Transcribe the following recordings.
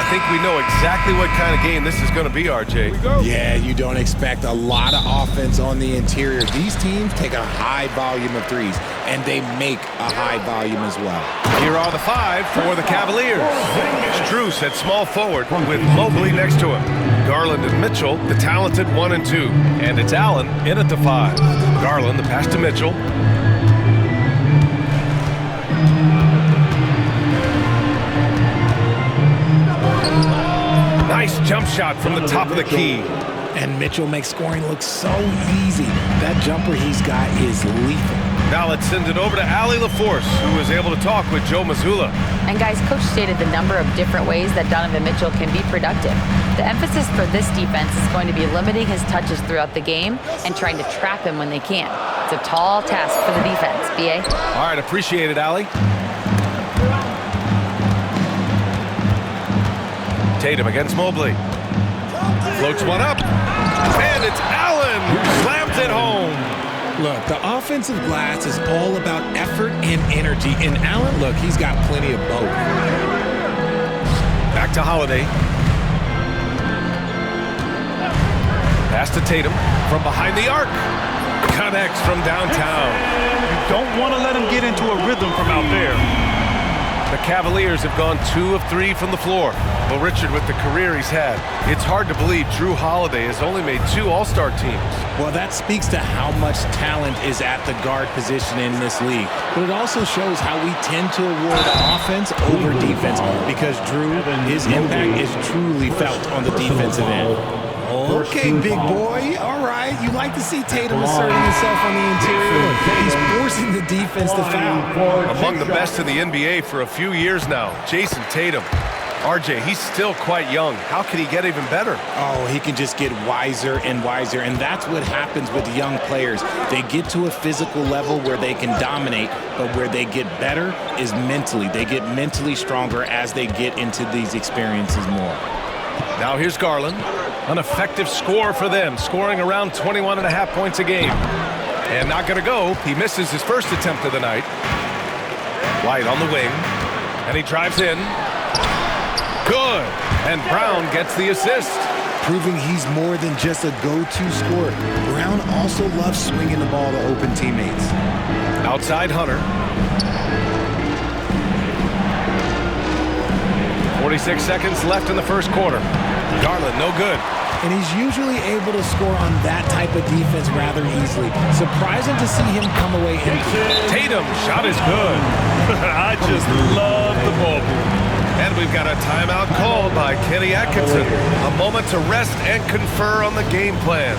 think we know exactly what kind of game this is going to be, RJ. Yeah, you don't expect a lot of offense on the interior. These teams take a high volume of threes, and they make a high volume as well. Here are the 5 for the Cavaliers. Strus at small forward with Mobley next to him. Garland and Mitchell, the talented 1 and 2. And it's Allen in at the 5. Garland, the pass to Mitchell. Nice jump shot from the top of the key. And Mitchell makes scoring look so easy. That jumper he's got is lethal. Now let's send it over to Allie LaForce, who was able to talk with Joe Mazzulla. And guys, Coach stated the number of different ways that Donovan Mitchell can be productive. The emphasis for this defense is going to be limiting his touches throughout the game and trying to trap him when they can. It's a tall task for the defense, B.A. All right, appreciate it, Allie. Tatum against Mobley. Floats one up. And it's Allen who slams it home. Look, the offensive glass is all about effort and energy. And Allen, look, he's got plenty of both. Back to Holiday. Pass to Tatum from behind the arc. Connects from downtown. You don't want to let him get into a rhythm from out there. The Cavaliers have gone 2 of 3 from the floor. Well, Richard, with the career he's had, it's hard to believe Drew Holiday has only made 2 All-Star teams. Well, that speaks to how much talent is at the guard position in this league. But it also shows how we tend to award offense over defense because Drew, his impact is truly felt on the defensive end. Okay, big boy. All right. You like to see Tatum asserting himself on the interior. He's forcing the defense to foul. Among the best in the NBA for a few years now, Jason Tatum. RJ, he's still quite young. How can he get even better? Oh, he can just get wiser and wiser, and that's what happens with young players. They get to a physical level where they can dominate, but where they get better is mentally. They get mentally stronger as they get into these experiences more. Now here's Garland. An effective score for them, scoring around 21.5 points a game. And not going to go. He misses his first attempt of the night. White on the wing, and he drives in. Good. And Brown gets the assist. Proving he's more than just a go-to scorer. Brown also loves swinging the ball to open teammates. Outside Hunter. 46 seconds left in the first quarter. Garland, no good. And he's usually able to score on that type of defense rather easily. Surprising to see him come away empty. Tatum, shot is good. I just love the ball. And we've got a timeout called by Kenny Atkinson. A moment to rest and confer on the game plan.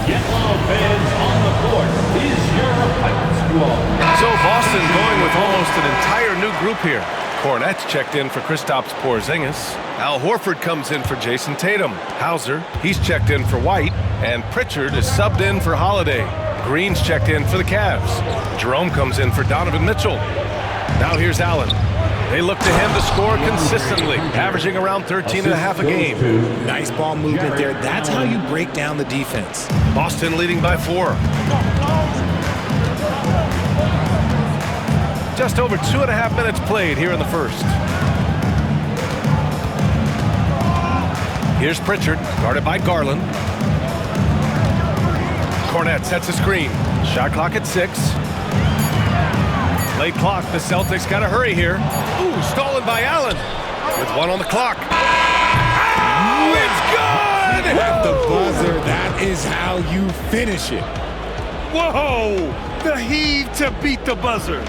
Yellow fans on the court is your high squad. So Boston going with almost an entire new group here. Cornette's checked in for Kristaps Porzingis. Al Horford comes in for Jason Tatum. Hauser, he's checked in for White. And Pritchard is subbed in for Holiday. Green's checked in for the Cavs. Jerome comes in for Donovan Mitchell. Now here's Allen. They look to him to score consistently, averaging around 13.5 a game. Nice ball movement there. That's how you break down the defense. Boston leading by 4. Just over 2.5 minutes played here in the first. Here's Pritchard, guarded by Garland. Cornette sets a screen. Shot clock at 6. Late clock, the Celtics got to hurry here. Ooh, stolen by Allen. With 1 on the clock. Oh, it's good! At the buzzer, that is how you finish it. Whoa! The heave to beat the buzzer.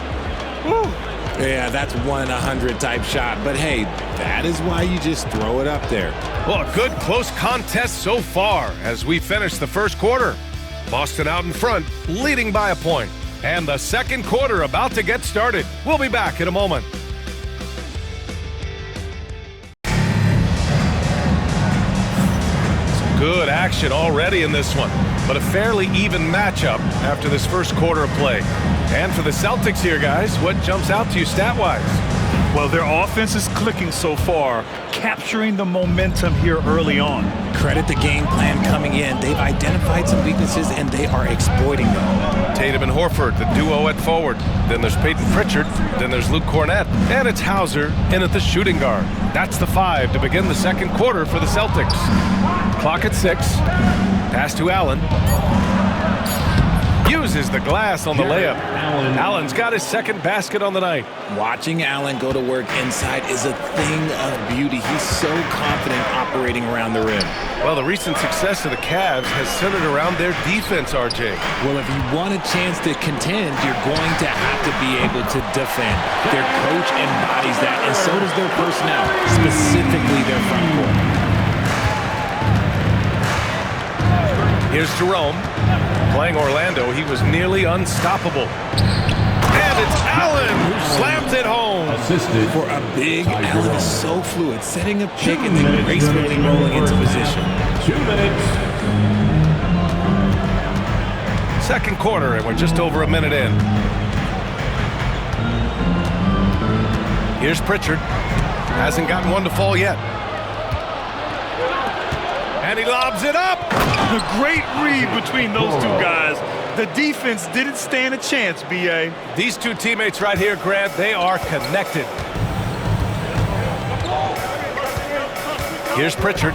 Woo. Yeah, that's 1-100 type shot. But hey, that is why you just throw it up there. Well, a good close contest so far as we finish the first quarter. Boston out in front, leading by a point. And the second quarter about to get started. We'll be back in a moment. Some good action already in this one, but a fairly even matchup after this first quarter of play. And for the Celtics here, guys, what jumps out to you stat-wise? Well, their offense is clicking so far, capturing the momentum here early on. Credit the game plan coming in. They've identified some weaknesses, and they are exploiting them. Tatum and Horford, the duo at forward. Then there's Peyton Pritchard. Then there's Luke Cornett. And it's Hauser in at the shooting guard. That's the 5 to begin the second quarter for the Celtics. Clock at 6. Pass to Allen. Uses the glass on the layup. Allen's got his second basket on the night. Watching Allen go to work inside is a thing of beauty. He's so confident operating around the rim. Well, the recent success of the Cavs has centered around their defense, RJ. Well, if you want a chance to contend, you're going to have to be able to defend. Their coach embodies that, and so does their personnel, specifically their front court. Here's Jerome. Playing Orlando, he was nearly unstoppable. And it's Allen who slams it home. Assisted For a big, Allen is so fluid, setting a pick and then gracefully rolling into position. 2 minutes. Second quarter, and we're just over a minute in. Here's Pritchard. Hasn't gotten one to fall yet. And he lobs it up. The great read between those two guys. The defense didn't stand a chance, B.A. These two teammates right here, Grant, they are connected. Here's Pritchard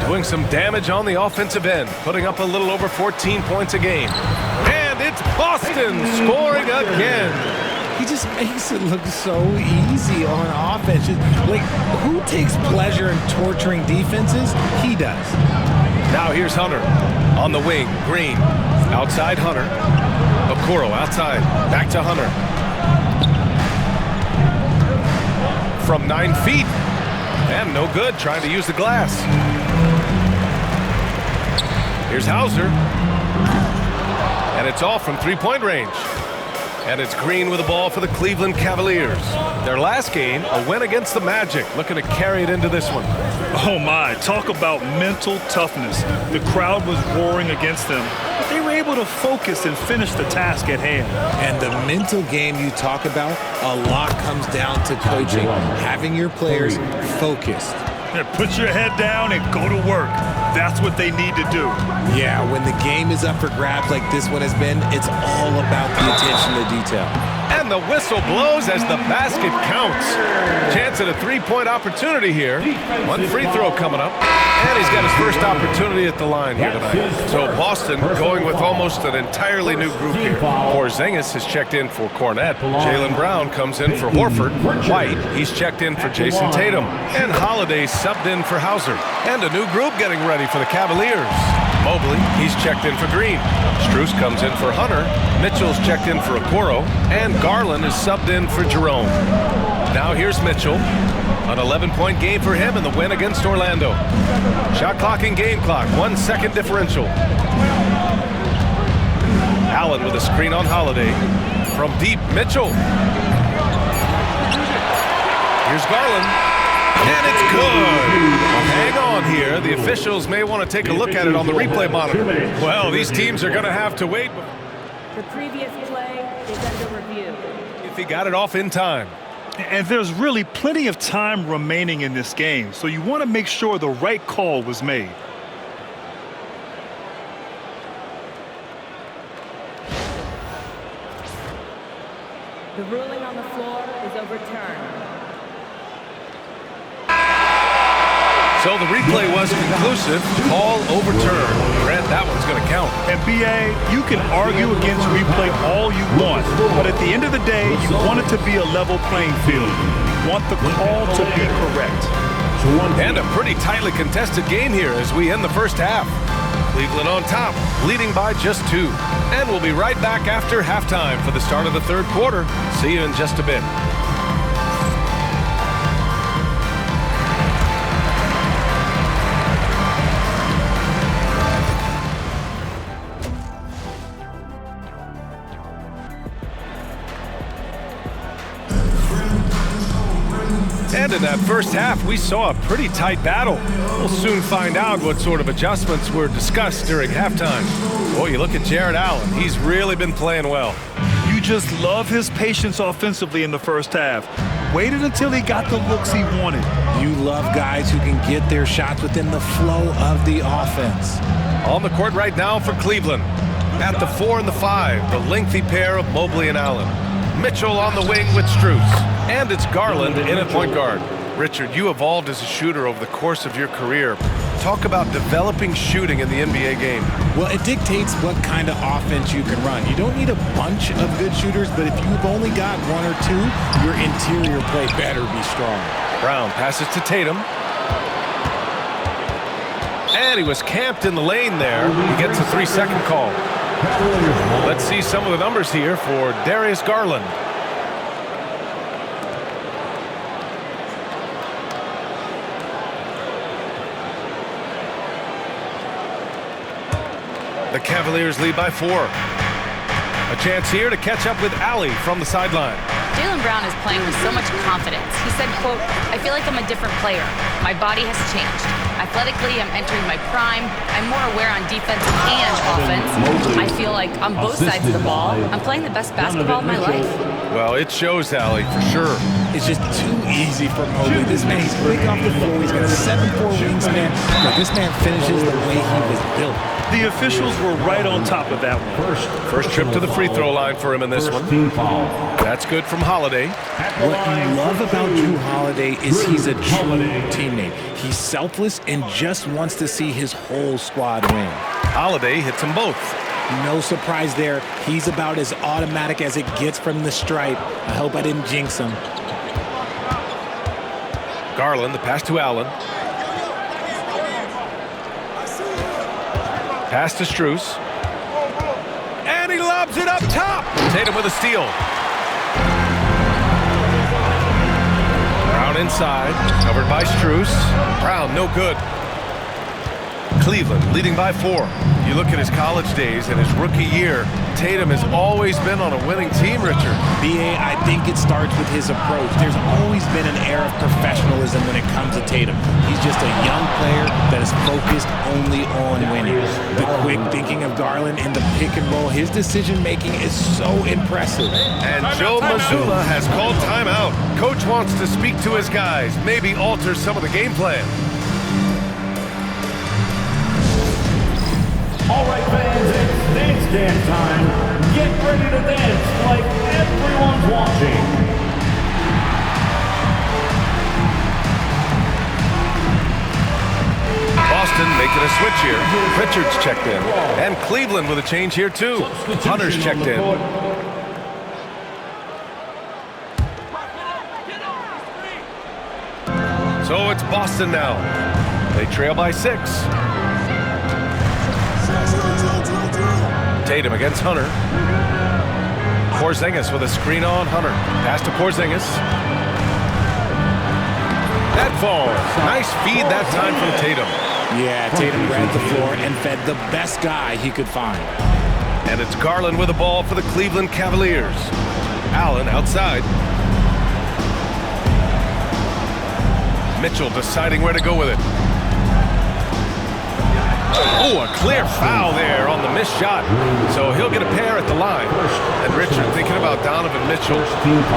doing some damage on the offensive end, putting up a little over 14 points a game. And it's Boston scoring again. He just makes it look so easy on offense. Like, who takes pleasure in torturing defenses? He does. Now here's Hunter on the wing. Green outside Hunter. Okoro outside. Back to Hunter. From 9 feet. And no good. Trying to use the glass. Here's Hauser. And it's off from three-point range. And it's Green with the ball for the Cleveland Cavaliers. Their last game, a win against the Magic, looking to carry it into this one. Oh my, talk about mental toughness. The crowd was roaring against them, but they were able to focus and finish the task at hand. And the mental game you talk about, a lot comes down to coaching, having your players focused. Put your head down and go to work. That's what they need to do. Yeah, when the game is up for grabs like this one has been, it's all about the attention to detail. And the whistle blows as the basket counts. Chance at a three-point opportunity here. One free throw coming up. And he's got his first opportunity at the line here tonight. So Boston going with almost an entirely new group here. Porzingis has checked in for Cornett. Jaylen Brown comes in for Horford. White, he's checked in for Jason Tatum. And Holiday subbed in for Hauser. And a new group getting ready for the Cavaliers. Mobley, he's checked in for Green. Strus comes in for Hunter. Mitchell's checked in for Okoro. And Garland is subbed in for Jerome. Now here's Mitchell. An 11-point game for him in the win against Orlando. Shot clock and game clock, 1 second differential. Allen with a screen on Holiday. From deep, Mitchell. Here's Garland. And it's good. Hang on here. The officials may want to take a look at it on the replay monitor. Well, these teams are going to have to wait. The previous play is under review. If he got it off in time. And there's really plenty of time remaining in this game, so you want to make sure the right call was made. The ruling on the floor is overturned. So the replay was conclusive. Call overturned. Grant, that one's going to count. And B.A., you can argue against replay all you want, but at the end of the day, you want it to be a level playing field. You want the call to be correct. And a pretty tightly contested game here as we end the first half. Cleveland on top, leading by just 2. And we'll be right back after halftime for the start of the third quarter. See you in just a bit. And in that first half, we saw a pretty tight battle. We'll soon find out what sort of adjustments were discussed during halftime. Boy, you look at Jared Allen. He's really been playing well. You just love his patience offensively in the first half. waited until he got the looks he wanted. You love guys who can get their shots within the flow of the offense. On the court right now for Cleveland. At the 4 and the 5, the lengthy pair of Mobley and Allen. Mitchell on the wing with Strus. And it's Garland in at point guard. Richard, you evolved as a shooter over the course of your career. Talk about developing shooting in the NBA game. Well, it dictates what kind of offense you can run. You don't need a bunch of good shooters, but if you've only got one or two, your interior play better be strong. Brown passes to Tatum. And he was camped in the lane there. He gets a 3-second call. Let's see some of the numbers here for Darius Garland. The Cavaliers lead by 4. A chance here to catch up with Allie from the sideline. Jaylen Brown is playing with so much confidence. He said, quote, "I feel like I'm a different player. My body has changed. Athletically, I'm entering my prime. I'm more aware on defense and offense. I feel like on both sides of the ball, I'm playing the best basketball of my life." Well, it shows, Allie, for sure. It's just too easy for Mobley. This man, he's quick off the floor. He's got a 7'4" wingspan, but this man finishes the way he was built. The officials were right on top of that one. First trip to the free throw line for him in this one. That's good from Holiday. What you love about Jrue Holiday is he's a true teammate. He's selfless and just wants to see his whole squad win. Holiday hits them both. No surprise there. He's about as automatic as it gets from the stripe. I hope I didn't jinx him. Garland, the pass to Allen. Pass to Strus. And he lobs it up top. Tatum with a steal. Brown inside, covered by Strus. Brown, no good. Cleveland leading by 4. You look at his college days and his rookie year, Tatum has always been on a winning team, Richard. B.A., I think it starts with his approach. There's always been an air of professionalism when it comes to Tatum. He's just a young player that is focused only on winning. The quick thinking of Garland in the pick and roll, his decision-making is so impressive. And Joe Mazzulla has called timeout. Coach wants to speak to his guys, maybe alter some of the game plan. All right, fans, it's dance time. Get ready to dance like everyone's watching. Boston making a switch here. Richards checked in. And Cleveland with a change here, too. Hunter's checked in. So it's Boston now. They trail by 6. Tatum against Hunter. Porzingis with a screen on Hunter. Pass to Porzingis. That falls. Nice feed that time from Tatum. Yeah, Tatum grabbed the floor and fed the best guy he could find. And it's Garland with the ball for the Cleveland Cavaliers. Allen outside. Mitchell deciding where to go with it. Oh, a clear foul there on the missed shot. So he'll get a pair at the line. And Richard, thinking about Donovan Mitchell,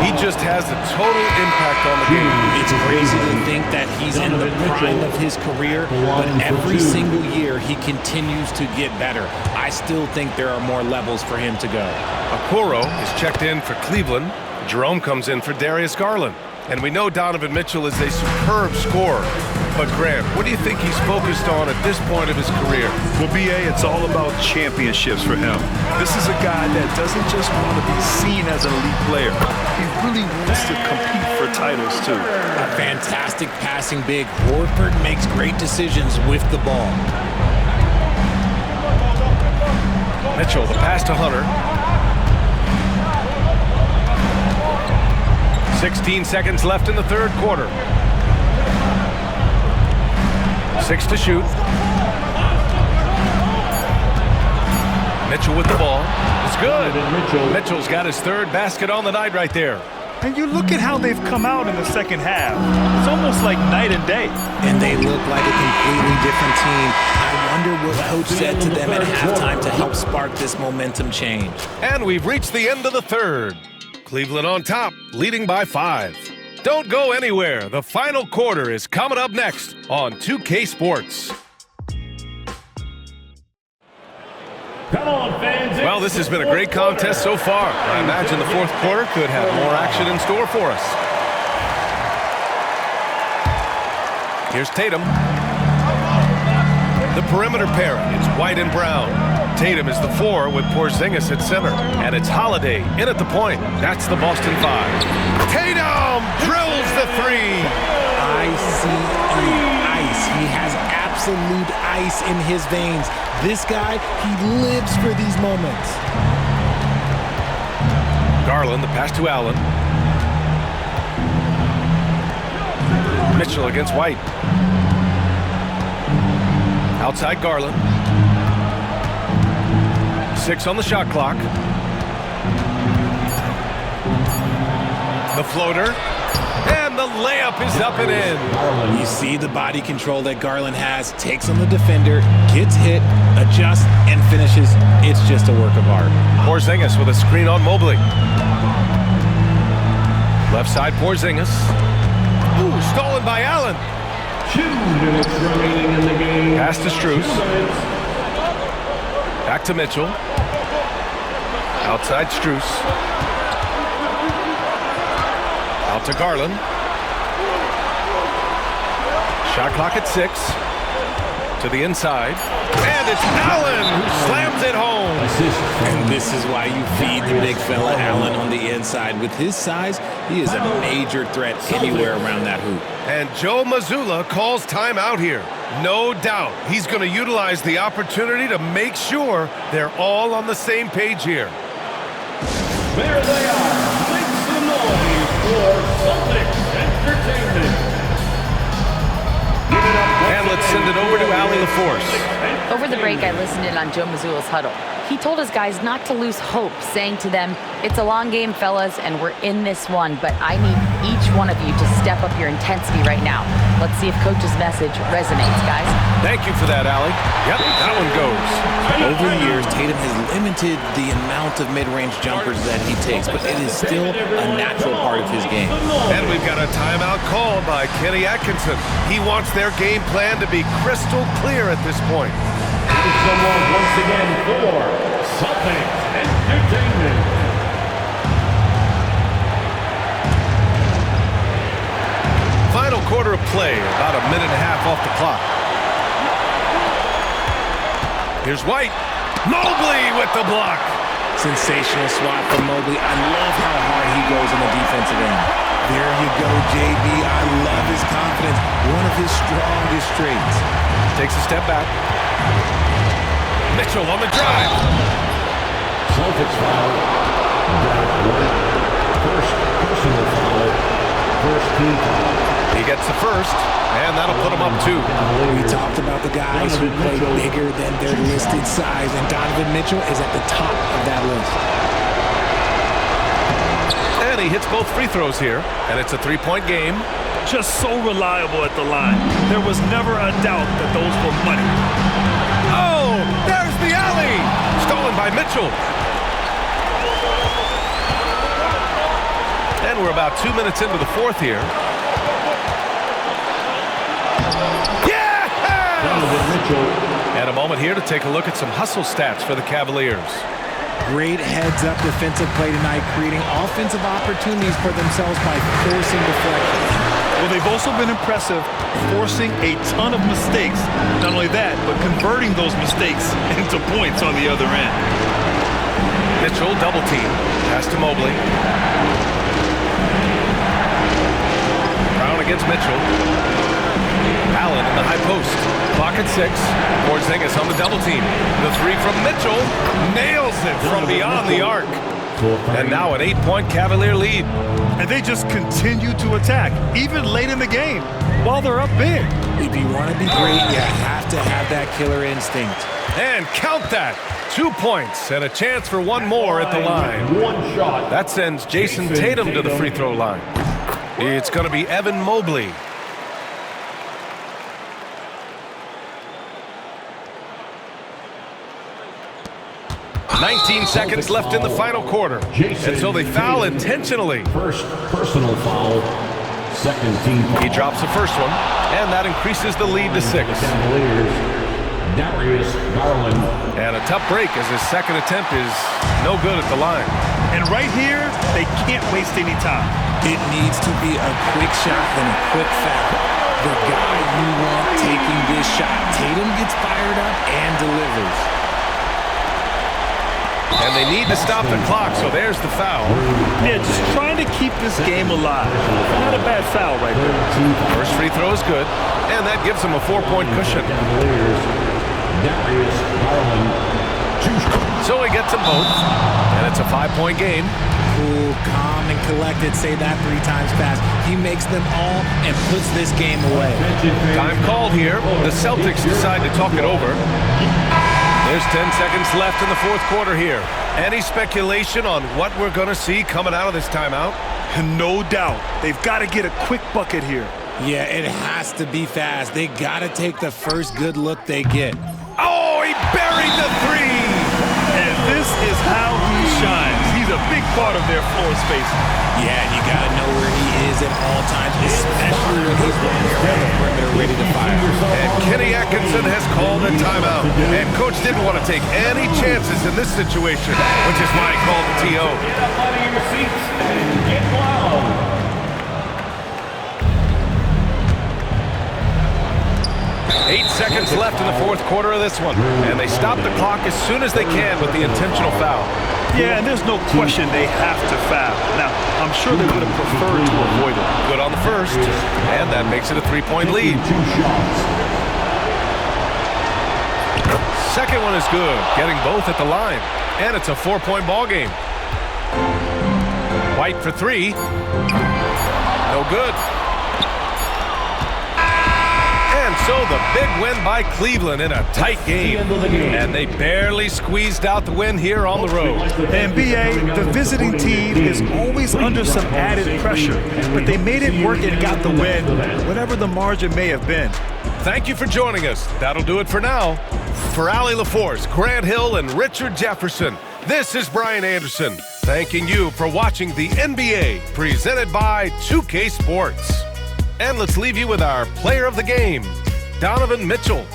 he just has a total impact on the game. It's crazy to think that he's in the prime of his career, but every single year he continues to get better. I still think there are more levels for him to go. Okoro is checked in for Cleveland. Jerome comes in for Darius Garland. And we know Donovan Mitchell is a superb scorer. But Grant, what do you think he's focused on at this point of his career? Well, B.A., it's all about championships for him. This is a guy that doesn't just want to be seen as an elite player. He really wants to compete for titles, too. A fantastic passing big. Horford makes great decisions with the ball. Mitchell, the pass to Hunter. 16 seconds left in the third quarter. 6 to shoot. Mitchell with the ball. It's good. Mitchell's got his third basket on the night right there. And you look at how they've come out in the second half. It's almost like night and day. And they look like a completely different team. I wonder what coach said to them at halftime to help spark this momentum change. And we've reached the end of the third. Cleveland on top, leading by 5. Don't go anywhere. The final quarter is coming up next on 2K Sports. Come on, fans. Well, this has been a great contest so far. I imagine the fourth quarter could have more action in store for us. Here's Tatum. The perimeter pairing is White and Brown. Tatum is the 4 with Porzingis at center. And it's Holiday in at the point. That's the Boston 5. Tatum drills the 3. Icy ice. He has absolute ice in his veins. This guy, he lives for these moments. Garland, the pass to Allen. Mitchell against White. Outside Garland. 6 on the shot clock. The floater. And the layup is up and in. You see the body control that Garland has. Takes on the defender, gets hit, adjusts, and finishes. It's just a work of art. Porzingis with a screen on Mobley. Left side Porzingis. Ooh, stolen by Allen. 2 minutes remaining in the game. Pass to Strus. Back to Mitchell. Outside Strus. Out to Garland. Shot clock at 6. To the inside. And it's Allen who slams it home. And this is why you feed the big fella Allen on the inside. With his size, he is a major threat anywhere around that hoop. And Joe Mazzulla calls timeout here. No doubt he's going to utilize the opportunity to make sure they're all on the same page here. There they are. Make some noise for Celtics Entertainment. And let's send it over to Allie LaForce. Over the break, I listened in on Joe Mazzulla's huddle. He told his guys not to lose hope, saying to them, "It's a long game, fellas, and we're in this one, but I need each one of you to step up your intensity right now." Let's see if Coach's message resonates, guys. Thank you for that, Allie. Yep, that one goes. Over the years, Tatum has limited the amount of mid-range jumpers that he takes, but it is still a natural part of his game. And we've got a timeout called by Kenny Atkinson. He wants their game plan to be crystal clear at this point. Someone once again for Celtics Entertainment. Final quarter of play, about a minute and a half off the clock. Here's White. Mobley with the block. Sensational swat from Mobley. I love how hard he goes on the defensive end. There you go, JB. I love his confidence. One of his strongest traits. Takes a step back. Mitchell on the drive. Celtics foul. First personal foul. First team foul. He gets the first, and that'll put him up 2. We talked about the guys who play bigger than their listed size, and Donovan Mitchell is at the top of that list. And he hits both free throws here, and it's a 3-point game. Just so reliable at the line. There was never a doubt that those were money. Oh, there's the alley! Stolen by Mitchell. And we're about 2 minutes into the fourth here. Yeah! And a moment here to take a look at some hustle stats for the Cavaliers. Great heads-up defensive play tonight, creating offensive opportunities for themselves by forcing deflections. Well, they've also been impressive, forcing a ton of mistakes. Not only that, but converting those mistakes into points on the other end. Mitchell double team. Pass to Mobley. Brown against Mitchell. Allen in the high post. Clock at 6. Porzingis on the double team. The 3 from Mitchell. Nails it from beyond the arc. And now an 8-point Cavalier lead. And they just continue to attack, even late in the game, while they're up big. If you want to be great, you have to have that killer instinct. And count that. 2 points and a chance for one more at the line. One shot. That sends Jason Tatum to the free throw line. It's going to be Evan Mobley. "19 seconds left in the final quarter. And so they foul intentionally. First personal foul. second team foul. He drops the first one, and that increases the lead to 6. Cavaliers, Darius Garland. And a tough break as his second attempt is no good at the line. And right here, they can't waste any time. It needs to be a quick shot and a quick foul. The guy you want taking this shot. Tatum gets fired up and delivers. And they need to stop the clock, so there's the foul. Yeah, just trying to keep this game alive. Not a bad foul right there. First free throw is good, and that gives them a 4-point cushion. Cavaliers, Darius Garland. So he gets them both, and it's a 5-point game. Cool, calm, and collected. Say that 3 times fast. He makes them all and puts this game away. Time called here. The Celtics decide to talk it over. There's 10 seconds left in the fourth quarter here. Any speculation on what we're going to see coming out of this timeout? No doubt. They've got to get a quick bucket here. Yeah, it has to be fast. They got to take the first good look they get. Oh, he buried the 3! And this is how he shines. He's a big part of their floor space. Yeah, and you got to know where he is at all times, especially when he's running around the perimeter ready to fire. And Kenny Atkinson has called a timeout. And Coach didn't want to take any chances in this situation, which is why he called the TO. Get up out of your seats and get loud. 8 seconds left in the fourth quarter of this one. And they stop the clock as soon as they can with the intentional foul. Yeah, and there's no question they have to foul. Now, I'm sure they would have preferred to avoid it. Good on the first, and that makes it a 3-point lead. 2 shots. Second one is good, getting both at the line. And it's a 4-point ball game. White for 3. No good. And so the big win by Cleveland in a tight game. And they barely squeezed out the win here on the road. And B.A., the visiting team is always under some added pressure. But they made it work and got the win, whatever the margin may have been. Thank you for joining us. That'll do it for now. For Allie LaForce, Grant Hill, and Richard Jefferson, this is Brian Anderson, thanking you for watching the NBA, presented by 2K Sports. And let's leave you with our player of the game, Donovan Mitchell.